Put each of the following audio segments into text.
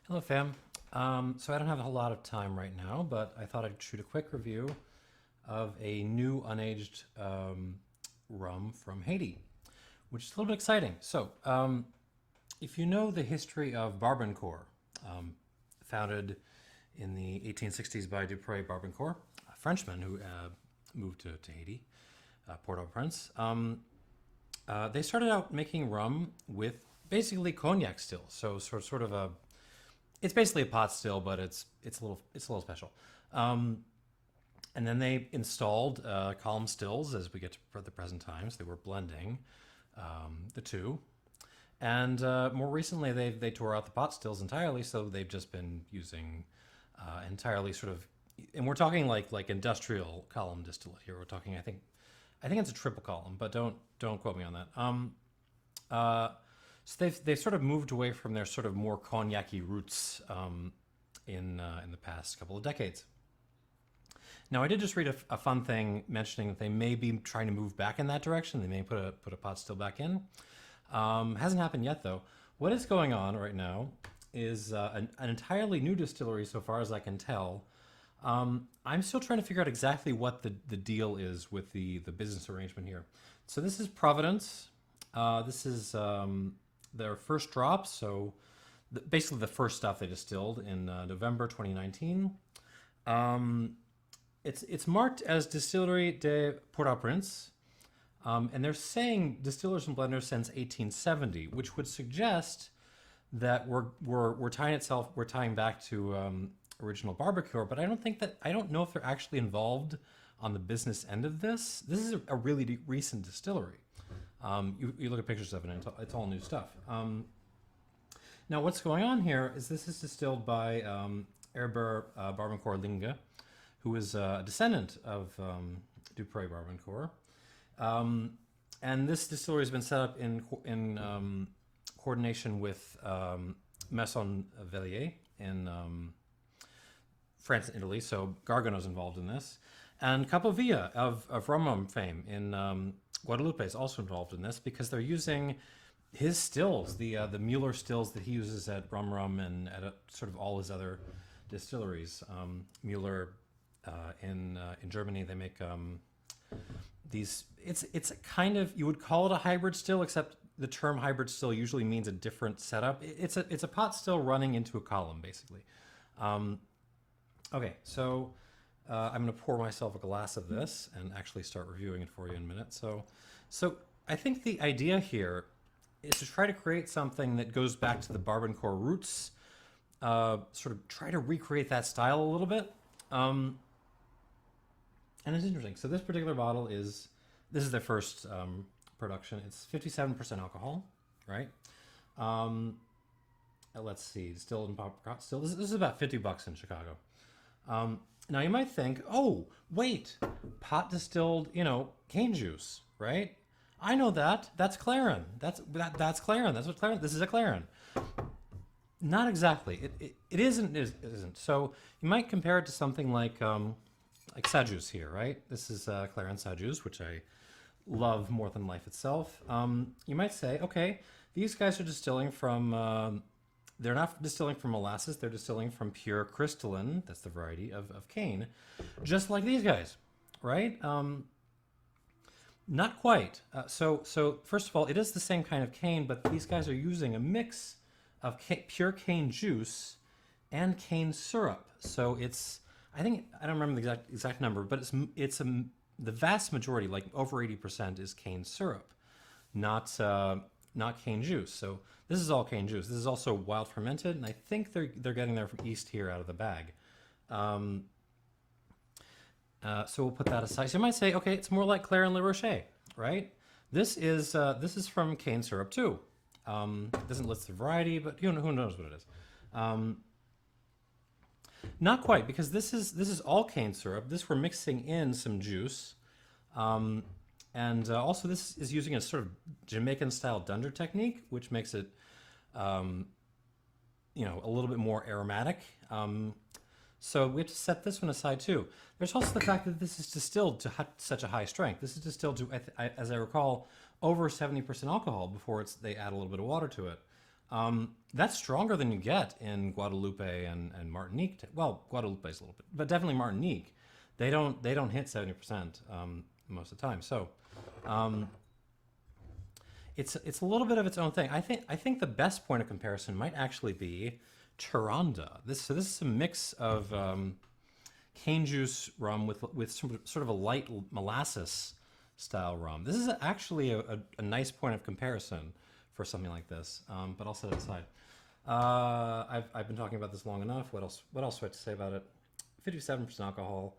Hello, fam. So I don't have a whole lot of time right now, but I thought I'd shoot a quick review of a new unaged rum from Haiti, which is a little bit exciting. So, if you know the history of Barbancourt, founded in the 1860s by Dupré Barbancourt, a Frenchman who moved to Haiti, Port-au-Prince, they started out making rum with basically cognac stills. So sort of a it's basically a pot still, but it's a little special. And then they installed column stills as we get to the present times. They were blending the two, and more recently they tore out the pot stills entirely. So they've just been using entirely sort of, and we're talking like industrial column distillate here. We're talking I think it's a triple column, but don't quote me on that. So they've sort of moved away from their sort of more cognac-y roots in the past couple of decades. Now, I did just read a fun thing mentioning that they may be trying to move back in that direction. They may put a pot still back in. Hasn't happened yet, though. What is going on right now is an entirely new distillery, so far as I can tell. I'm still trying to figure out exactly what the deal is with the business arrangement here. So this is Providence. This is their first drops, so basically the first stuff they distilled in November 2019. It's marked as Distillerie de Port-au-Prince, and they're saying distillers and blenders since 1870, which would suggest that we're tying back to original Barbancourt, but I don't know if they're actually involved on the business end of this. This is a really recent distillery. You look at pictures of it, and it's all new stuff. Now, what's going on here is this is distilled by Herbert Barbancourt Linge, who is a descendant of Dupré Barbancourt. And this distillery has been set up in coordination with Maison Velier in France and Italy. So Gargano's involved in this. And Capovilla of Rum Rhum fame in Guadeloupe is also involved in this because they're using his stills, the Müller stills that he uses at Rhum Rhum and at sort of all his other distilleries. Müller in Germany, they make these. It's a kind of, you would call it a hybrid still, except the term hybrid still usually means a different setup. It's a pot still running into a column, basically. Okay, so I'm going to pour myself a glass of this and actually start reviewing it for you in a minute. So I think the idea here is to try to create something that goes back to the Barbancourt roots, sort of try to recreate that style a little bit. And it's interesting. So this particular bottle this is their first production. It's 57% alcohol, right? Let's see, distilled in pop. Still, this is about $50 in Chicago. Now you might think, oh, wait, pot distilled, cane juice, right? I know that. That's clairin. That's clairin. That's what clairin. This is a clairin. Not exactly. It isn't. It isn't. So you might compare it to something like Sajous here, right? This is clairin Sajous, which I love more than life itself. You might say, okay, these guys are distilling from. They're not distilling from molasses. They're distilling from pure crystalline. That's the variety of cane, just like these guys, right? Not quite. So first of all, it is the same kind of cane, but these guys are using a mix of pure cane juice and cane syrup. So I don't remember the exact number, but the vast majority, like over 80%, is cane syrup, not cane juice. So this is all cane juice. This is also wild fermented, and I think they're getting their yeast here out of the bag. So we'll put that aside. So you might say, okay, it's more like Clairin Le Rocher, right? This is from cane syrup too. It doesn't list the variety, but who knows what it is. Not quite, because this is all cane syrup. This we're mixing in some juice. And also this is using a sort of Jamaican-style dunder technique, which makes it, a little bit more aromatic. So we have to set this one aside too. There's also the fact that this is distilled to such a high strength. This is distilled to, as I recall, over 70% alcohol before they add a little bit of water to it. That's stronger than you get in Guadeloupe and Martinique. Well, Guadeloupe is a little bit, but definitely Martinique. They don't hit 70% most of the time. So it's a little bit of its own thing. I think the best point of comparison might actually be Turanda. This is a mix of cane juice rum with sort of a light molasses style rum. This is actually a nice point of comparison for something like this, but I'll set it aside. I've been talking about this long enough. What else do I have to say about it? 57% alcohol.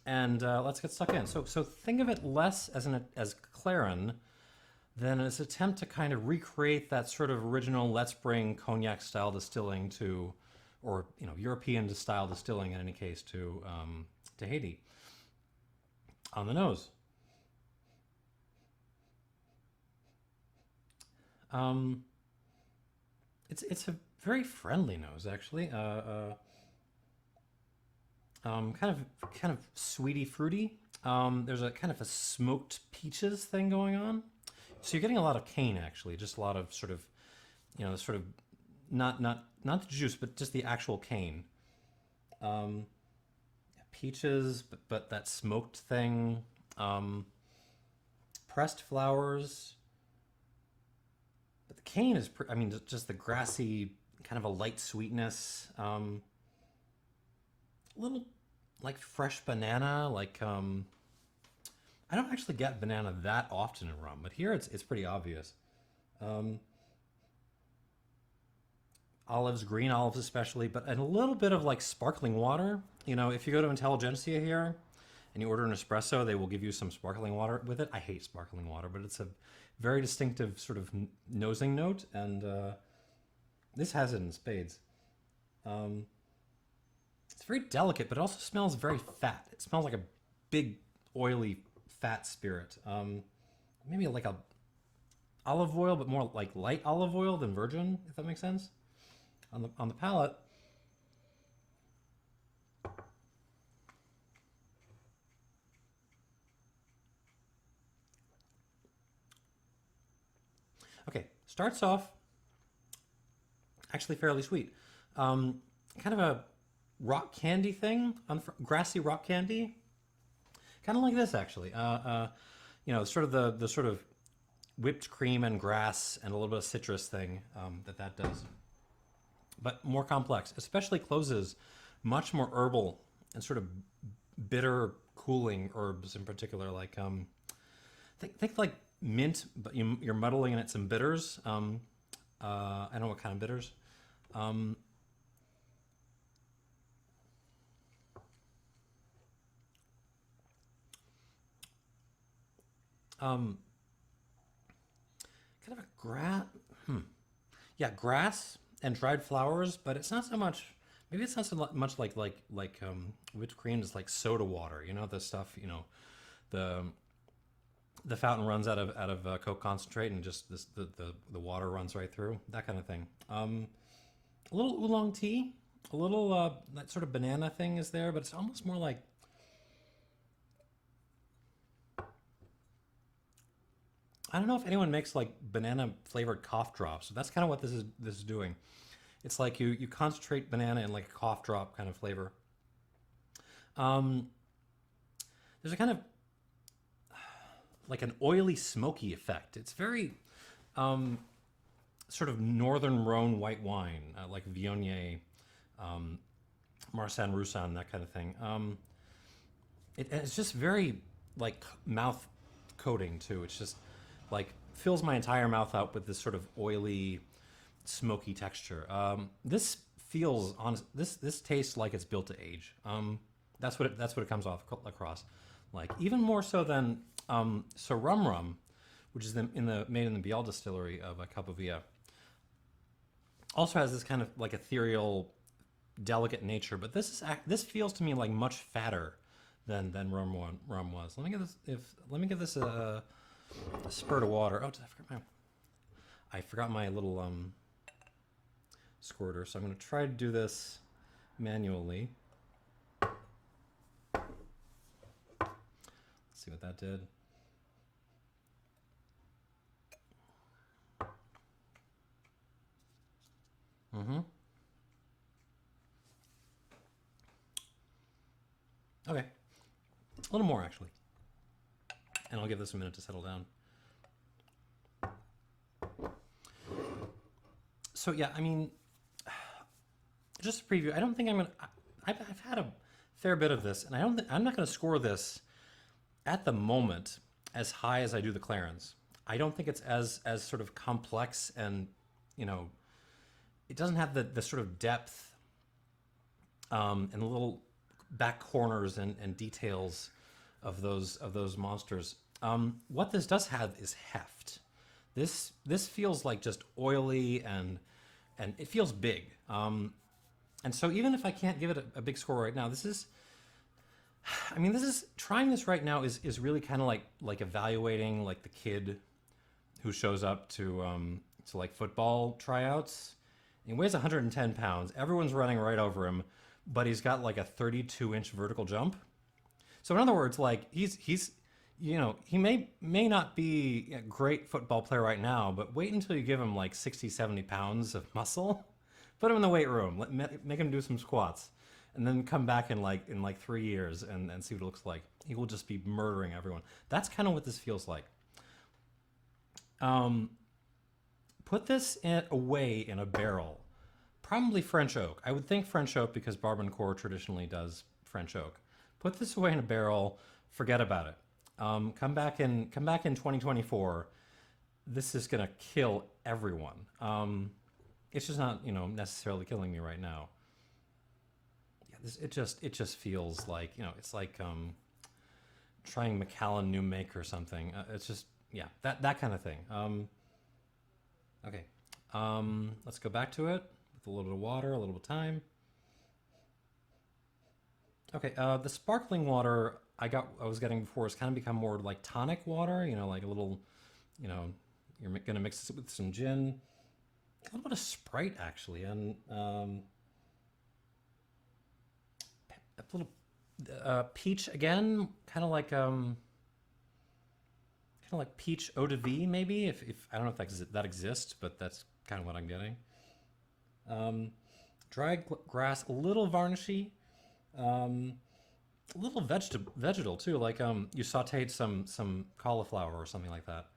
And let's get stuck in. So think of it less as clairin than as an attempt to kind of recreate that sort of original let's bring cognac style distilling to, or European style distilling in any case, to Haiti. On the nose. It's a very friendly nose, actually. Kind of sweety fruity. There's a kind of a smoked peaches thing going on. So you're getting a lot of cane, actually, just a lot of sort of, sort of not the juice, but just the actual cane. Peaches, but that smoked thing. Pressed flowers. But the cane is, just the grassy, kind of a light sweetness. A little like fresh banana, like I don't actually get banana that often in rum, but here it's pretty obvious. Olives, green olives especially, but a little bit of like sparkling water. If you go to Intelligentsia here and you order an espresso, they will give you some sparkling water with it. I hate sparkling water, but it's a very distinctive sort of nosing note, and this has it in spades. It's very delicate, but it also smells very fat. It smells like a big, oily, fat spirit. Maybe like a olive oil, but more like light olive oil than virgin, if that makes sense. On the palate. Okay, starts off actually fairly sweet. Kind of a rock candy thing, grassy rock candy. Kind of like this, actually. Sort of the sort of whipped cream and grass and a little bit of citrus thing that does. But more complex, especially closes much more herbal and sort of bitter, cooling herbs in particular. Like think like mint, but you're muddling in it some bitters. I don't know what kind of bitters. Kind of a grass and dried flowers, but it's not so much. Maybe it's not so much like whipped cream is like soda water. The stuff. The fountain runs out of Coke concentrate, and just the water runs right through. That kind of thing. A little oolong tea, a little that sort of banana thing is there, but it's almost more like. I don't know if anyone makes like banana flavored cough drops. So that's kind of what this is doing. It's like you concentrate banana in like a cough drop kind of flavor. There's a kind of like an oily, smoky effect. It's very sort of northern Rhone white wine, like Viognier, Marsanne Roussanne, that kind of thing. It's just very like mouth coating too. It's just like fills my entire mouth out with this sort of oily, smoky texture. This feels honest. This tastes like it's built to age. That's what it comes off across. Like even more so than so Rhum Rhum, which is made in the Biel distillery of Capovilla, also has this kind of like ethereal, delicate nature. But this feels to me like much fatter than Rhum was. Let me give this a spurt of water. Oh, I forgot my little squirter, so I'm going to try to do this manually. Let's see what that did. Mm-hmm. Okay. A little more, actually. And I'll give this a minute to settle down. So, yeah, I mean, just a preview. I don't think I'm going to... I've had a fair bit of this, and I'm not going to score this at the moment as high as I do the clarins. I don't think it's as sort of complex, and, you know, it doesn't have the sort of depth and the little back corners and details of those monsters. What this does have is heft. This feels like just oily and it feels big. And so even if I can't give it a big score right now, trying this right now is really kind of like evaluating like the kid who shows up to like football tryouts. He weighs 110 pounds. Everyone's running right over him, but he's got like a 32-inch vertical jump. So in other words, like he's you know, he may not be a great football player right now, but wait until you give him like 60, 70 pounds of muscle. Put him in the weight room, make him do some squats, and then come back in like 3 years and see what it looks like. He will just be murdering everyone. That's kind of what this feels like. Put this away in a barrel, probably French oak. I would think French oak because Barbancourt traditionally does French oak. Put this away in a barrel. Forget about it. Come back in 2024. This is gonna kill everyone. It's just not, you know, necessarily killing me right now. Yeah, it just feels like, you know, it's like trying Macallan New Make or something. It's just, yeah, that kind of thing. Okay, let's go back to it with a little bit of water, a little bit of time. Okay, the sparkling water I was getting before has kind of become more like tonic water, you know, like a little, you know, you're gonna mix it with some gin. A little bit of Sprite, actually, and a little peach again, kind of like peach eau de vie, maybe. If I don't know if that exists, but that's kind of what I'm getting. Dry grass, a little varnishy, a little vegetal too, like you sautéed some cauliflower or something like that.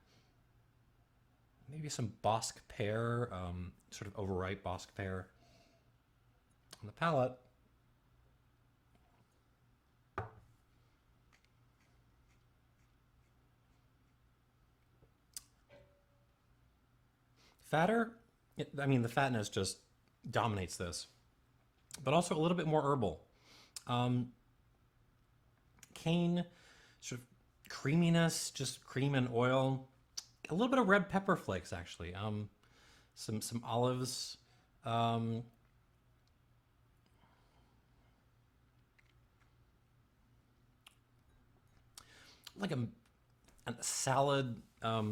Maybe some Bosque pear, sort of overripe Bosque pear on the palate. Fatter, I mean, the fatness just dominates this, but also a little bit more herbal. Cane, sort of creaminess, just cream and oil. A little bit of red pepper flakes, actually. Some olives. Like a salad, a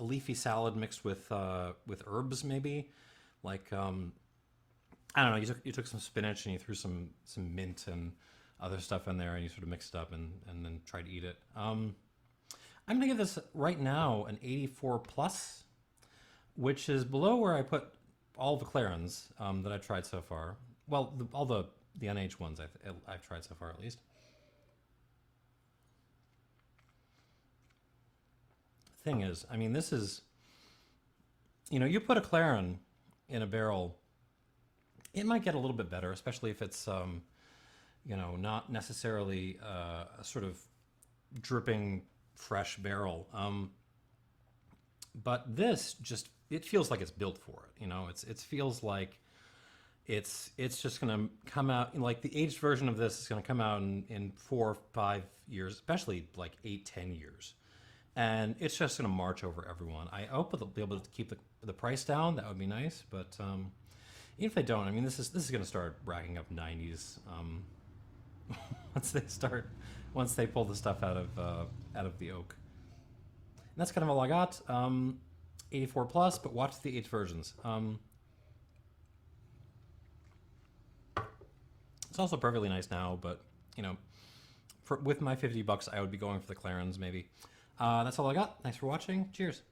leafy salad mixed with herbs, maybe. Like I don't know. You took some spinach and you threw some mint and other stuff in there, and you sort of mixed it up and then tried to eat it. I'm going to give this right now an 84 plus, which is below where I put all the clarins that I've tried so far. Well, all the unaged ones I've tried so far, at least. Thing is, I mean, this is, you know, you put a clarin in a barrel, it might get a little bit better, especially if it's, you know, not necessarily a sort of dripping fresh barrel. But this just, it feels like it's built for it. You know, it feels like it's just going to come out, like the aged version of this is going to come out in 4 or 5 years, especially like 8-10 years. And it's just going to march over everyone. I hope they'll be able to keep the price down. That would be nice. But even if they don't, I mean, this is going to start racking up 90s once they pull the stuff out of the oak. And that's kind of all I got. 84 plus, but watch the aged versions. It's also perfectly nice now, but you know, with my $50, I would be going for the clarins maybe. That's all I got. Thanks for watching. Cheers.